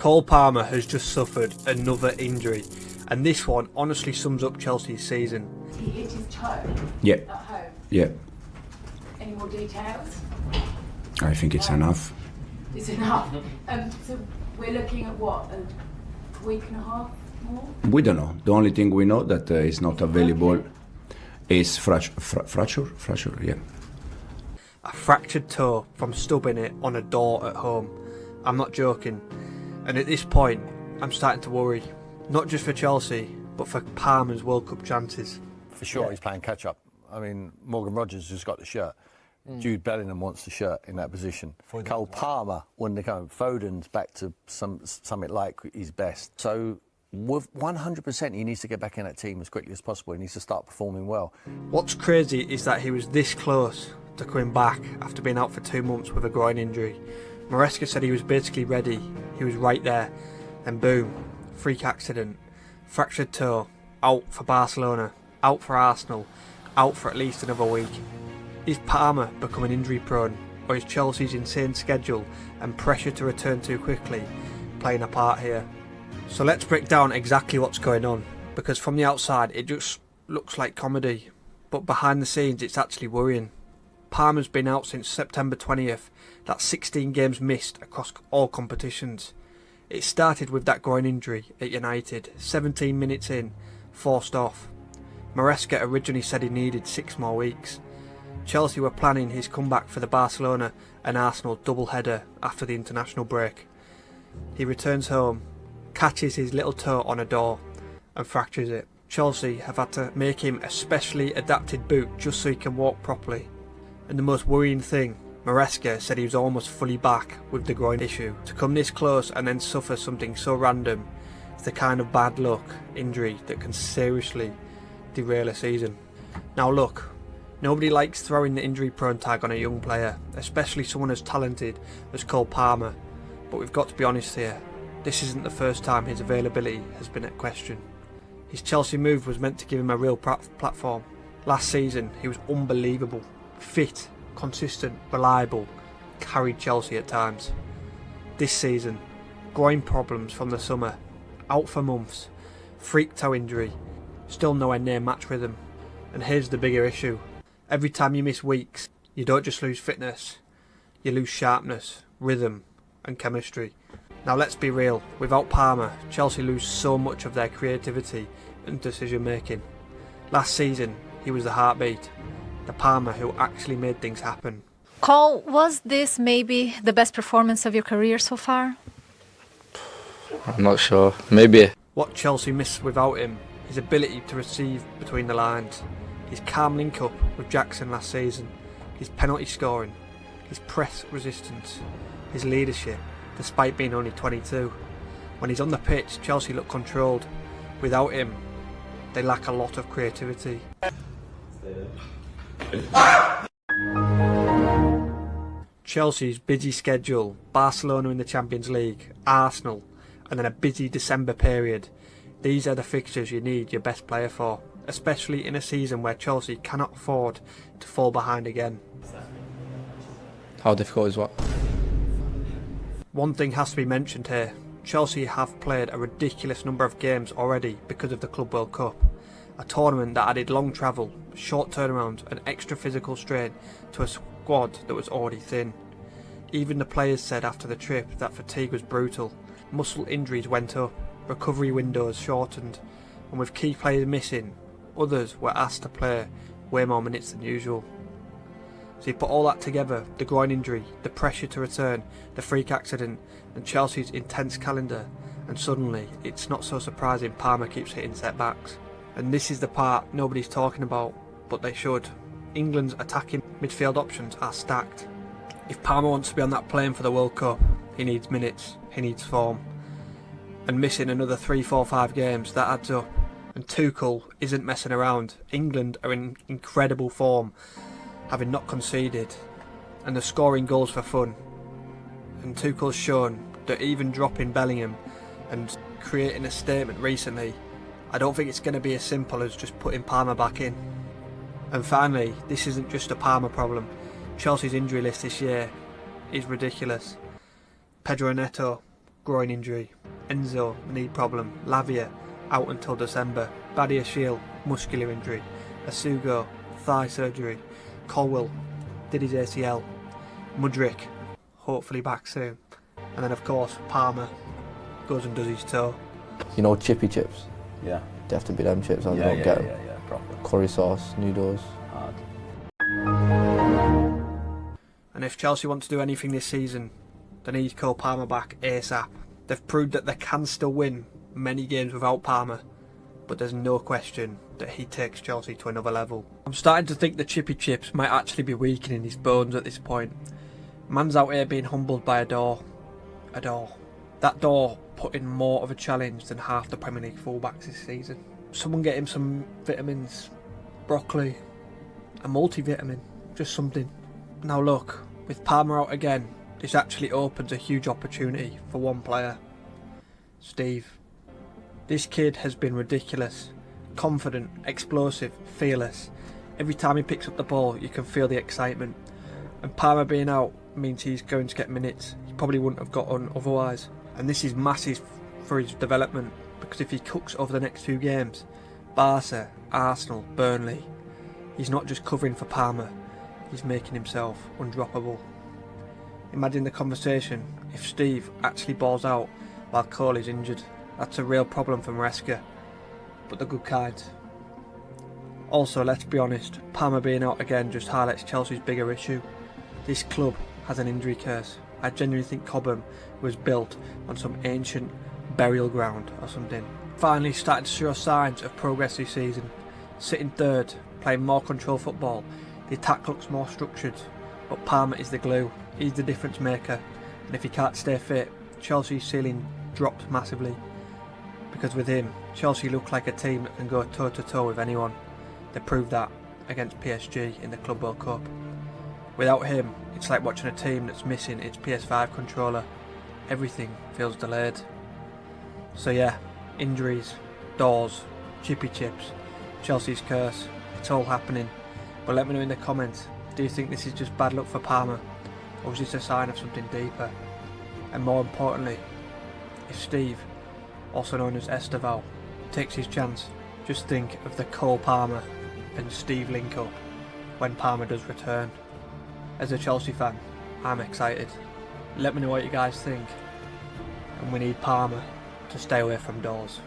Cole Palmer has just suffered another injury, and this one honestly sums up Chelsea's season. He hit his toe Yeah. at home. Yeah. Any more details? I think it's enough. It's enough. So we're looking at what, a week and a half more? We don't know. The only thing we know that is not available is fracture, yeah. A fractured toe from stubbing it on a door at home. I'm not joking. And at this point, I'm starting to worry. Not just for Chelsea, but for Palmer's World Cup chances. For sure, he's playing catch-up. I mean, Morgan Rogers has got the shirt. Jude Bellingham wants the shirt in that position. Cole Palmer wouldn't have come. Foden's back to something like his best. So, with 100%, he needs to get back in that team as quickly as possible. He needs to start performing well. What's crazy is that he was this close to coming back after being out for 2 months with a groin injury. Maresca said he was basically ready. He was right there. Then boom, freak accident, fractured toe, out for Barcelona, out for Arsenal, out for at least another week. Is Palmer becoming injury prone, or is Chelsea's insane schedule and pressure to return too quickly playing a part here? So let's break down exactly what's going on, because from the outside it just looks like comedy, but behind the scenes it's actually worrying. Palmer's been out since September 20th, that's 16 games missed across all competitions. It started with that groin injury at United, 17 minutes in, forced off. Maresca originally said he needed 6 more weeks. Chelsea were planning his comeback for the Barcelona and Arsenal double-header after the international break. He returns home, catches his little toe on a door and fractures it. Chelsea have had to make him a specially adapted boot just so he can walk properly. And the most worrying thing, Maresca said he was almost fully back with the groin issue. To come this close and then suffer something so random is the kind of bad luck injury that can seriously derail a season. Now look, nobody likes throwing the injury prone tag on a young player, especially someone as talented as Cole Palmer, but we've got to be honest here, this isn't the first time his availability has been at question. His Chelsea move was meant to give him a real platform. Last season he was unbelievable, fit, consistent, reliable, carried Chelsea at times. This season, groin problems from the summer, out for months, freak toe injury, still nowhere near match rhythm. And here's the bigger issue. Every time you miss weeks, you don't just lose fitness, you lose sharpness, rhythm and chemistry. Now let's be real, without Palmer, Chelsea lose so much of their creativity and decision making. Last season, he was the heartbeat, the Palmer who actually made things happen. Cole, was this maybe the best performance of your career so far? I'm not sure, maybe. What Chelsea missed without him, his ability to receive between the lines, his calm link-up with Jackson last season, his penalty scoring, his press resistance, his leadership, despite being only 22. When he's on the pitch, Chelsea look controlled. Without him, they lack a lot of creativity. Chelsea's busy schedule, Barcelona in the Champions League, Arsenal, and then a busy December period. These are the fixtures you need your best player for, especially in a season where Chelsea cannot afford to fall behind again. How difficult is what? One thing has to be mentioned here. Chelsea have played a ridiculous number of games already because of the Club World Cup. A tournament that added long travel, short turnaround and extra physical strain to a squad that was already thin. Even the players said after the trip that fatigue was brutal. Muscle injuries went up, recovery windows shortened, and with key players missing, others were asked to play way more minutes than usual. So you put all that together, the groin injury, the pressure to return, the freak accident and Chelsea's intense calendar, and suddenly it's not so surprising Palmer keeps hitting setbacks. And this is the part nobody's talking about, but they should. England's attacking midfield options are stacked. If Palmer wants to be on that plane for the World Cup, he needs minutes, he needs form. And missing another 3, 4, 5 games, that adds up. And Tuchel isn't messing around. England are in incredible form, having not conceded, and they're scoring goals for fun. And Tuchel's shown that even dropping Bellingham and creating a statement recently, I don't think it's going to be as simple as just putting Palmer back in. And finally, this isn't just a Palmer problem. Chelsea's injury list this year is ridiculous. Pedro Neto, groin injury. Enzo, knee problem. Lavia, out until December. Badiashile, muscular injury. Asugo, thigh surgery. Colwill, did his ACL. Mudryk, hopefully back soon. And then of course Palmer goes and does his toe. You know, chippy chips. Yeah. They have to be them chips. I Yeah, don't yeah, get yeah, them. yeah, proper. Curry sauce, noodles. Hard. And if Chelsea want to do anything this season, they need Cole Palmer back ASAP. They've proved that they can still win many games without Palmer, but there's no question that he takes Chelsea to another level. I'm starting to think the chippy chips might actually be weakening his bones at this point. Man's out here being humbled by a door. A door. That door put in more of a challenge than half the Premier League fullbacks this season. Someone get him some vitamins, broccoli, a multivitamin, just something. Now look, with Palmer out again, this actually opens a huge opportunity for one player. Steve. This kid has been ridiculous. Confident, explosive, fearless. Every time he picks up the ball, you can feel the excitement. And Palmer being out means he's going to get minutes he probably wouldn't have gotten otherwise. And this is massive for his development, because if he cooks over the next 2 games, Barca, Arsenal, Burnley, he's not just covering for Palmer, he's making himself undroppable. Imagine the conversation if Steve actually balls out while Cole is injured. That's a real problem for Maresca, but the good kind. Also, let's be honest, Palmer being out again just highlights Chelsea's bigger issue. This club has an injury curse. I genuinely think Cobham was built on some ancient burial ground or something. Finally starting to show signs of progress this season. Sitting third, playing more control football. The attack looks more structured, but Palmer is the glue. He's the difference maker, and if he can't stay fit, Chelsea's ceiling drops massively. Because with him, Chelsea look like a team that can go toe to toe with anyone. They proved that against PSG in the Club World Cup. Without him, it's like watching a team that's missing its PS5 controller. Everything feels delayed. So yeah, injuries, doors, chippy chips, Chelsea's curse, it's all happening. But let me know in the comments, do you think this is just bad luck for Palmer, or is this a sign of something deeper? And more importantly, if Steve, also known as Estevão, takes his chance, just think of the Cole Palmer and Steve link up when Palmer does return. As a Chelsea fan, I'm excited. Let me know what you guys think, and we need Palmer to stay away from doors.